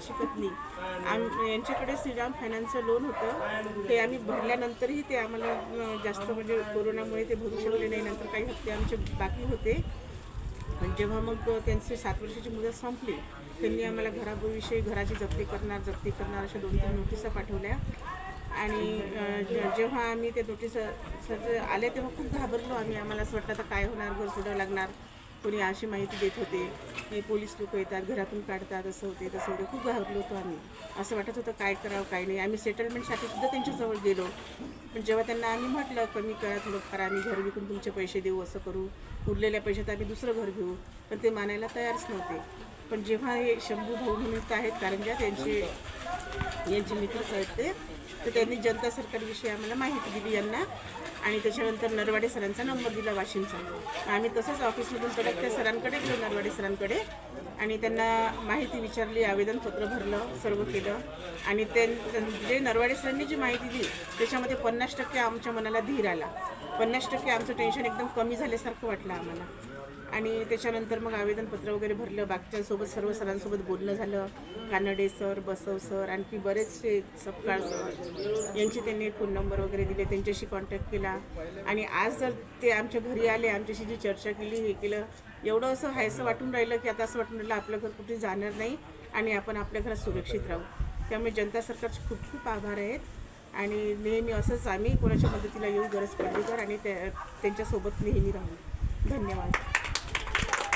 शकत नाही. यांच्याकडे श्रीराम फायनान्सचं लोन होतं, ते आम्ही भरल्यानंतरही ते आम्हाला जास्त म्हणजे कोरोनामुळे ते भरू शकले नाही. नंतर काही हप्ते आमचे बाकी होते. पण जेव्हा मग त्यांची 7 वर्षाची मुदत संपली, त्यांनी आम्हाला घराविषयी घराची जप्ती करणार अशा 2-3 नोटिसा पाठवल्या. आणि जेव्हा आम्ही ते नोटीस आले तेव्हा खूप घाबरलो आम्ही. आम्हाला असं वाटलं तर काय होणार, घर सोडावं लागणार. कोणी अशी माहिती देत होते की पोलीस लोक येतात, घरातून काढतात, असं होते तसं होते. खूप घाबरलो होतो आम्ही. असं वाटत होतं काय करावं काय नाही. आम्ही सेटलमेंटसाठी सुद्धा त्यांच्याजवळ गेलो. पण जेव्हा त्यांना आम्ही म्हटलं कमी करा थोडंफार, आम्ही घर विकून तुमचे पैसे देऊ, असं करू, उरलेल्या पैशात आम्ही दुसरं घर घेऊ, पण ते मानायला तयारच नव्हते. पण जेव्हा हे शंभू भाऊ म्हणून आहेत कारंजा, यांचे मित्रच आहेत ते, तर त्यांनी जनता सरकारविषयी आम्हाला माहिती दिली यांना. आणि त्याच्यानंतर नरवाडे सरांचा नंबर दिला वाशिमचा. आम्ही तसंच ऑफिसमधून परत त्या सरांकडे गेलो, नरवाडे सरांकडे, आणि त्यांना माहिती विचारली, आवेदनपत्र भरलं, सर्व केलं. आणि जे नरवाडे सरांनी जी माहिती दिली त्याच्यामध्ये 50% आमच्या मनाला धीर आला. 50% आमचं टेन्शन एकदम कमी झाल्यासारखं वाटलं आम्हाला. आणि त्याच्यानंतर मग आवेदनपत्र वगैरे भरलं. बाकीच्यांसोबत सर्व सरांसोबत बोलणं झालं. कानडे सर, बसव सर, आणखी बरेचसे सपकाळ सर, यांचे त्यांनी फोन नंबर वगैरे दिले, त्यांच्याशी कॉन्टॅक्ट केला. आणि आज जर ते आमच्या घरी आले, आमच्याशी जी चर्चा केली, हे केलं, एवढं असं हायसं वाटून राहिलं की आता असं वाटून राहिलं आपलं घर कुठे जाणार नाही आणि आपण आपल्या घरात सुरक्षित राहू. त्यामुळे जनता सरकारचे खूप खूप आभार आहेत. आणि नेहमी असंच आम्ही कोणाच्या मदतीला येऊ गरज पडली तर, आणि त्यांच्यासोबत नेहमी राहू. धन्यवाद.